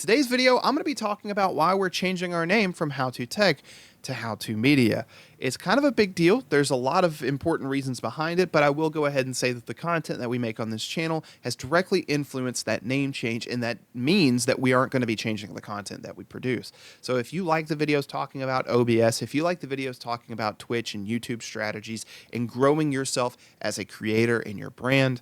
Today's video, I'm going to be talking about why we're changing our name from How to Tech to How to Media. It's kind of a big deal. There's a lot of important reasons behind it, but I will go ahead and say that the content that we make on this channel has directly influenced that name change, and that means that we aren't going to be changing the content that we produce. So if you like the videos talking about OBS, if you like the videos talking about Twitch and YouTube strategies and growing yourself as a creator in your brand,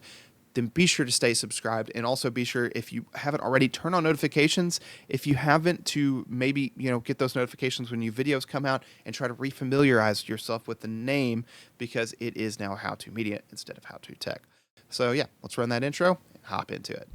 then be sure to stay subscribed, and also be sure, if you haven't already, turn on notifications. If you haven't, to maybe get those notifications when new videos come out, and try to refamiliarize yourself with the name, because it is now How to Media instead of How to Tech. So yeah, let's run that intro and hop into it.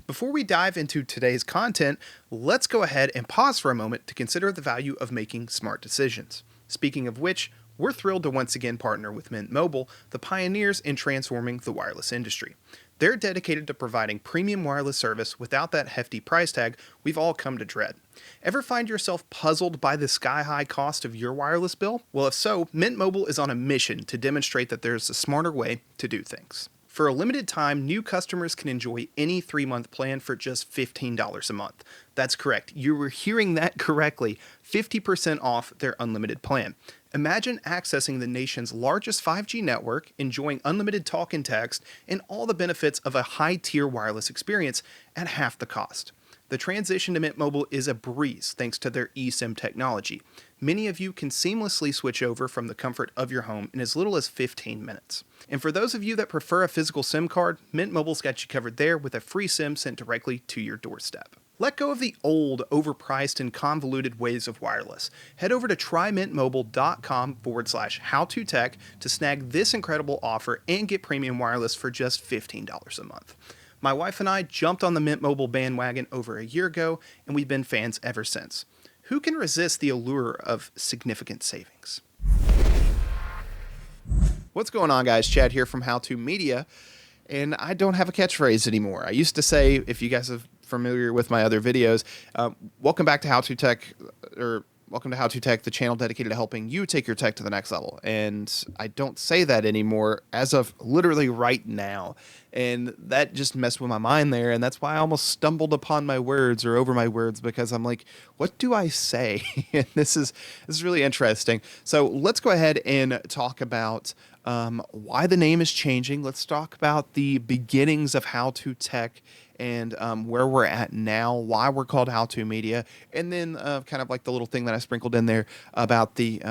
Before we dive into today's content, let's go ahead and pause for a moment to consider the value of making smart decisions. Speaking of which, we're thrilled to once again partner with Mint Mobile, the pioneers in transforming the wireless industry. They're dedicated to providing premium wireless service without that hefty price tag we've all come to dread. Ever find yourself puzzled by the sky-high cost of your wireless bill? Well, if so, Mint Mobile is on a mission to demonstrate that there's a smarter way to do things. For a limited time, new customers can enjoy any 3-month plan for just $15 a month. That's correct. You were hearing that correctly. 50% off their unlimited plan. Imagine accessing the nation's largest 5G network, enjoying unlimited talk and text, and all the benefits of a high-tier wireless experience at half the cost. The transition to Mint Mobile is a breeze thanks to their eSIM technology. Many of you can seamlessly switch over from the comfort of your home in as little as 15 minutes. And for those of you that prefer a physical SIM card, Mint Mobile's got you covered there with a free SIM sent directly to your doorstep. Let go of the old, overpriced, and convoluted ways of wireless. Head over to trymintmobile.com/howtotech to snag this incredible offer and get premium wireless for just $15 a month. My wife and I jumped on the Mint Mobile bandwagon over a year ago, and we've been fans ever since. Who can resist the allure of significant savings? What's going on, guys? Chad here from How to Media, and I don't have a catchphrase anymore. I used to say, if you guys are familiar with my other videos, welcome back to How to Tech, or welcome to How to Tech, the channel dedicated to helping you take your tech to the next level. And I don't say that anymore as of literally right now. And that just messed with my mind there. And that's why I almost stumbled upon my words, or over my words, because I'm like, what do I say? And this is really interesting. So let's go ahead and talk about why the name is changing. Let's talk about the beginnings of How to Tech, and where we're at now, why we're called How to Media, and then kind of like the little thing that I sprinkled in there about the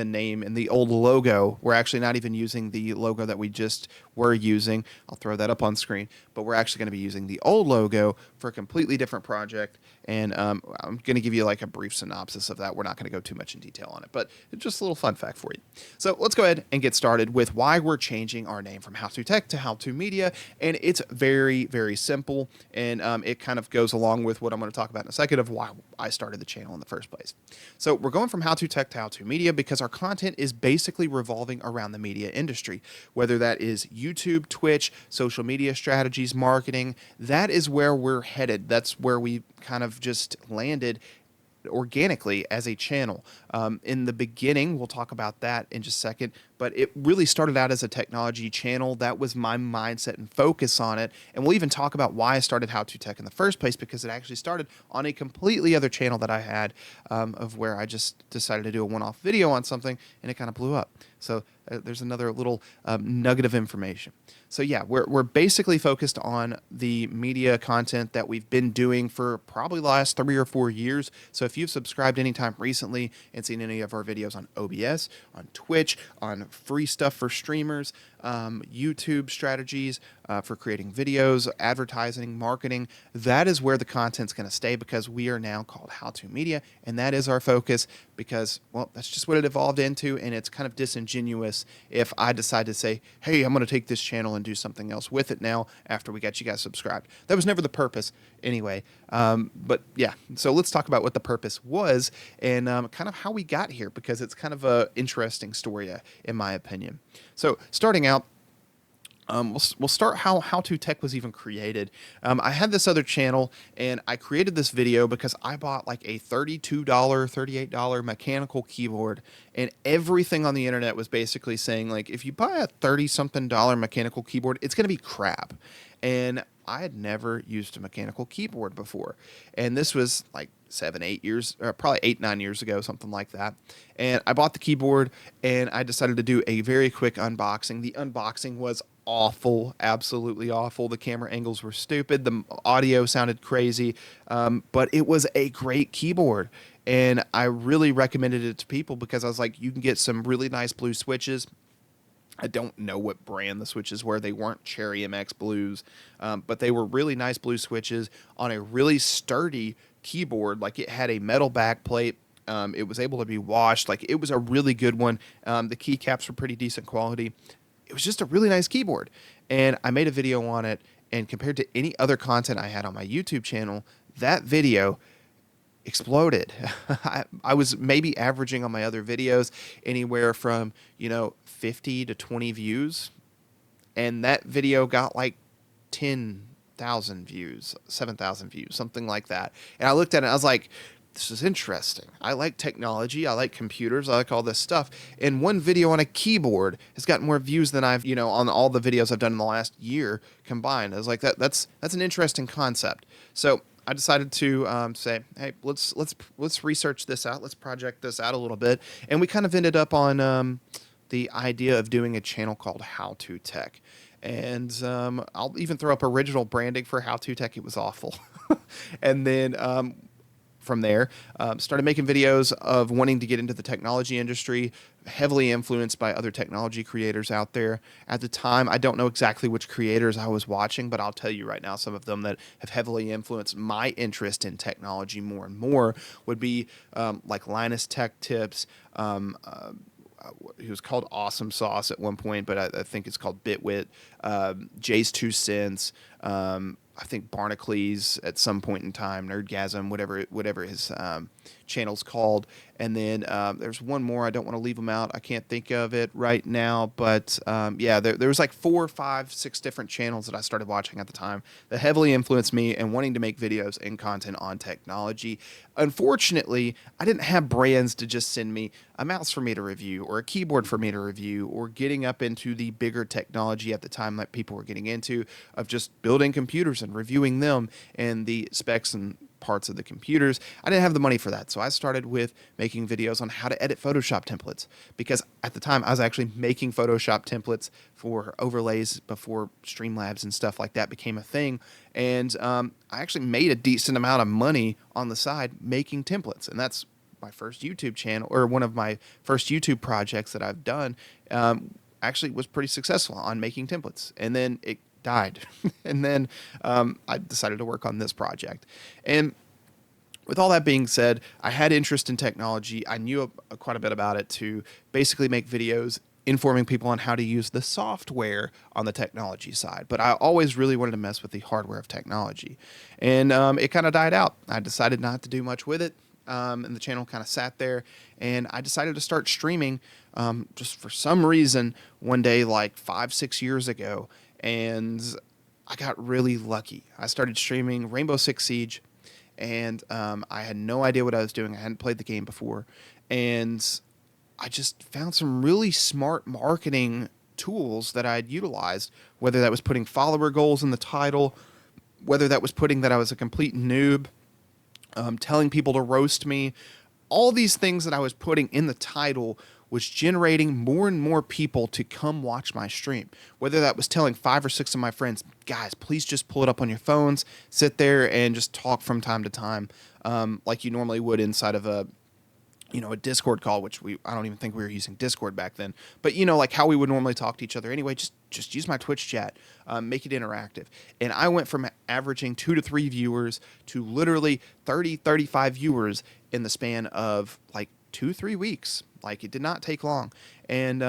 name and the old logo. We're actually not even using the logo that we just were using. I'll throw that up on screen, but we're actually going to be using the old logo for a completely different project. And I'm going to give you like a brief synopsis of that. We're not going to go too much in detail on it, but it's just a little fun fact for you. So let's go ahead and get started with why we're changing our name from How to Tech to How to Media. And it's very, very simple. And it kind of goes along with what I'm going to talk about in a second, of why I started the channel in the first place. So we're going from How to Tech to How to Media because our content is basically revolving around the media industry, whether that is YouTube, Twitch, social media strategies, marketing. That is where we're headed. That's where we kind of just landed organically as a channel. In the beginning, we'll talk about that in just a second, but it really started out as a technology channel. That was my mindset and focus on it. And we'll even talk about why I started How to Tech in the first place, because it actually started on a completely other channel that I had, of where I just decided to do a one-off video on something, and it kind of blew up. So there's another little nugget of information. So yeah, we're basically focused on the media content that we've been doing for probably the last 3 or 4 years. So if you've subscribed anytime recently and seen any of our videos on OBS, on Twitch, on free stuff for streamers, YouTube strategies for creating videos, advertising, marketing, that is where the content's going to stay, because we are now called How to Media, and that is our focus, because, well, that's just what it evolved into, and it's kind of disingenuous if I decide to say, hey, I'm going to take this channel and do something else with it now after we got you guys subscribed. That was never the purpose anyway. But yeah, so let's talk about what the purpose was, and kind of how we got here, because it's kind of an interesting story, in my opinion. So starting out, we'll start how to Tech was even created. I had this other channel, and I created this video because I bought like a $32, $38 mechanical keyboard, and everything on the internet was basically saying, like, if you buy a $30-something mechanical keyboard, it's going to be crap. And I had never used a mechanical keyboard before. And this was like 7, 8 years, or probably 8, 9 years ago, something like that. And I bought the keyboard and I decided to do a very quick unboxing. The unboxing was awful, absolutely awful. The camera angles were stupid. The audio sounded crazy, but it was a great keyboard. And I really recommended it to people because I was like, you can get some really nice blue switches. I don't know what brand the switches were. They weren't Cherry MX Blues, but they were really nice blue switches on a really sturdy keyboard. Like it had a metal back plate. It was able to be washed. Like it was a really good one. The keycaps were pretty decent quality. It was just a really nice keyboard. And I made a video on it. And compared to any other content I had on my YouTube channel, that video exploded. I was maybe averaging on my other videos anywhere from, 50 to 20 views. And that video got like 10,000 views, 7,000 views, something like that. And I looked at it and I was like, this is interesting. I like technology. I like computers. I like all this stuff. And one video on a keyboard has gotten more views than I've, on all the videos I've done in the last year combined. I was like, that's an interesting concept. So I decided to say, hey, let's research this out. Let's project this out a little bit. And we kind of ended up on the idea of doing a channel called How To Tech. And I'll even throw up original branding for How To Tech. It was awful. And then from there, started making videos of wanting to get into the technology industry, heavily influenced by other technology creators out there. At the time, I don't know exactly which creators I was watching, but I'll tell you right now, some of them that have heavily influenced my interest in technology more and more would be like Linus Tech Tips. He was called Awesome Sauce at one point, but I think it's called Bitwit. Jay's 2 Cents. I think Barnacles at some point in time, Nerdgasm, whatever his channel's called. And then there's one more. I don't want to leave them out. I can't think of it right now. But yeah, there was like 4, 5, 6 different channels that I started watching at the time that heavily influenced me and wanting to make videos and content on technology. Unfortunately, I didn't have brands to just send me a mouse for me to review or a keyboard for me to review or getting up into the bigger technology at the time that people were getting into of just building computers and reviewing them and the specs and parts of the computers. I didn't have the money for that. So I started with making videos on how to edit Photoshop templates because at the time I was actually making Photoshop templates for overlays before Streamlabs and stuff like that became a thing. And I actually made a decent amount of money on the side making templates. And that's my first YouTube channel, or one of my first YouTube projects that I've done, actually was pretty successful on making templates. And then it died. And then I decided to work on this project. And with all that being said, I had interest in technology. I knew quite a bit about it to basically make videos informing people on how to use the software on the technology side. But I always really wanted to mess with the hardware of technology. And it kind of died out. I decided not to do much with it. And the channel kind of sat there. And I decided to start streaming just for some reason one day like 5, 6 years ago. And I got really lucky. I started streaming Rainbow Six Siege. And I had no idea what I was doing. I hadn't played the game before. And I just found some really smart marketing tools that I'd utilized, whether that was putting follower goals in the title, whether that was putting that I was a complete noob, telling people to roast me. All these things that I was putting in the title was generating more and more people to come watch my stream. Whether that was telling 5 or 6 of my friends, guys, please just pull it up on your phones, sit there and just talk from time to time, like you normally would inside of a Discord call, which I don't even think we were using Discord back then. But, like how we would normally talk to each other anyway, just use my Twitch chat, make it interactive. And I went from averaging 2 to 3 viewers to literally 30, 35 viewers in the span of like 2-3 weeks. Like it did not take long. And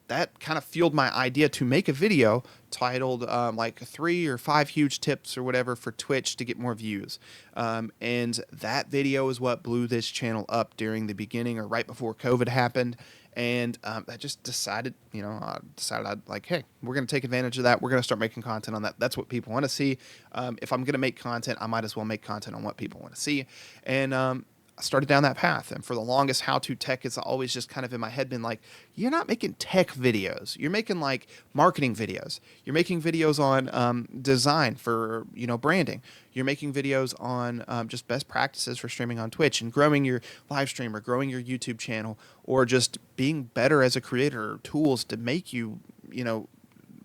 that kind of fueled my idea to make a video titled like 3 or 5 huge tips or whatever for Twitch to get more views. And that video is what blew this channel up during the beginning or right before COVID happened. And I just decided, I'd like, hey, we're going to take advantage of that. We're going to start making content on that. That's what people want to see. If I'm going to make content, I might as well make content on what people want to see. And I started down that path. And for the longest, how to tech is always just kind of in my head been like, you're not making tech videos. You're making like marketing videos. You're making videos on design for, branding. You're making videos on just best practices for streaming on Twitch and growing your live stream or growing your YouTube channel, or just being better as a creator, tools to make you,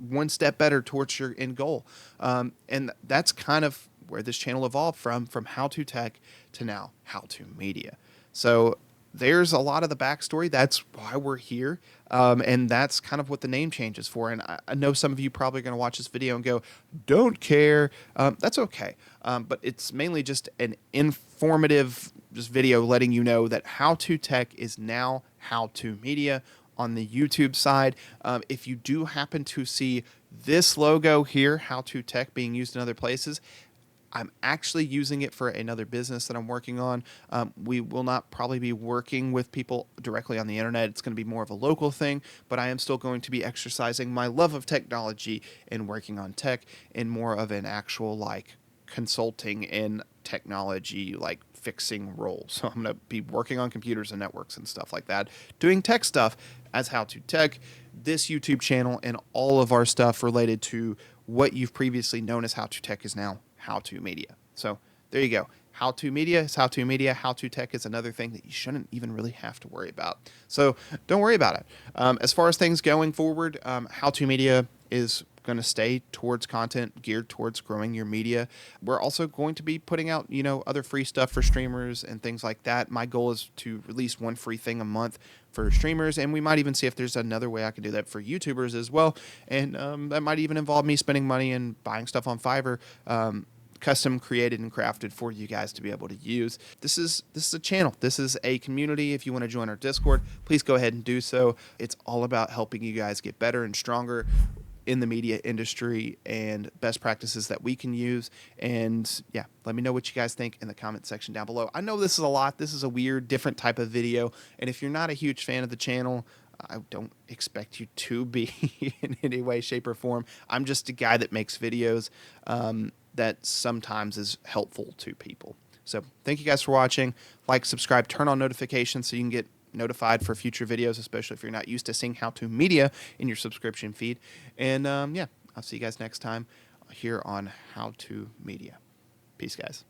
one step better towards your end goal. And that's kind of where this channel evolved from how to tech to now how to media. So there's a lot of the backstory. That's why we're here. And that's kind of what the name change is for. And I know some of you probably are going to watch this video and go, don't care. That's okay. But it's mainly just an informative just video letting you know that how to tech is now how to media on the YouTube side. If you do happen to see this logo here, how to tech, being used in other places, I'm actually using it for another business that I'm working on. We will not probably be working with people directly on the internet. It's going to be more of a local thing, but I am still going to be exercising my love of technology and working on tech in more of an actual like consulting and technology, like fixing role. So I'm going to be working on computers and networks and stuff like that, doing tech stuff as how to tech. This YouTube channel and all of our stuff related to what you've previously known as how to tech is now how to media. So there you go. How to media is how to media. How to tech is another thing that you shouldn't even really have to worry about. So don't worry about it. As far as things going forward, how to media is going to stay towards content geared towards growing your media. We're also going to be putting out, other free stuff for streamers and things like that. My goal is to release one free thing a month for streamers, and we might even see if there's another way I can do that for YouTubers as well. And that might even involve me spending money and buying stuff on Fiverr, custom created and crafted for you guys to be able to use. This is a channel. This is a community. If you want to join our Discord, please go ahead and do so. It's all about helping you guys get better and stronger in the media industry and best practices that we can use. And yeah, let me know what you guys think in the comment section down below. I know this is a lot. This is a weird, different type of video. And if you're not a huge fan of the channel, I don't expect you to be in any way, shape, or form. I'm just a guy that makes videos that sometimes is helpful to people. So thank you guys for watching. Like, subscribe, turn on notifications so you can get notified for future videos, especially if you're not used to seeing how to media in your subscription feed. And yeah, I'll see you guys next time here on How to Media. Peace, guys.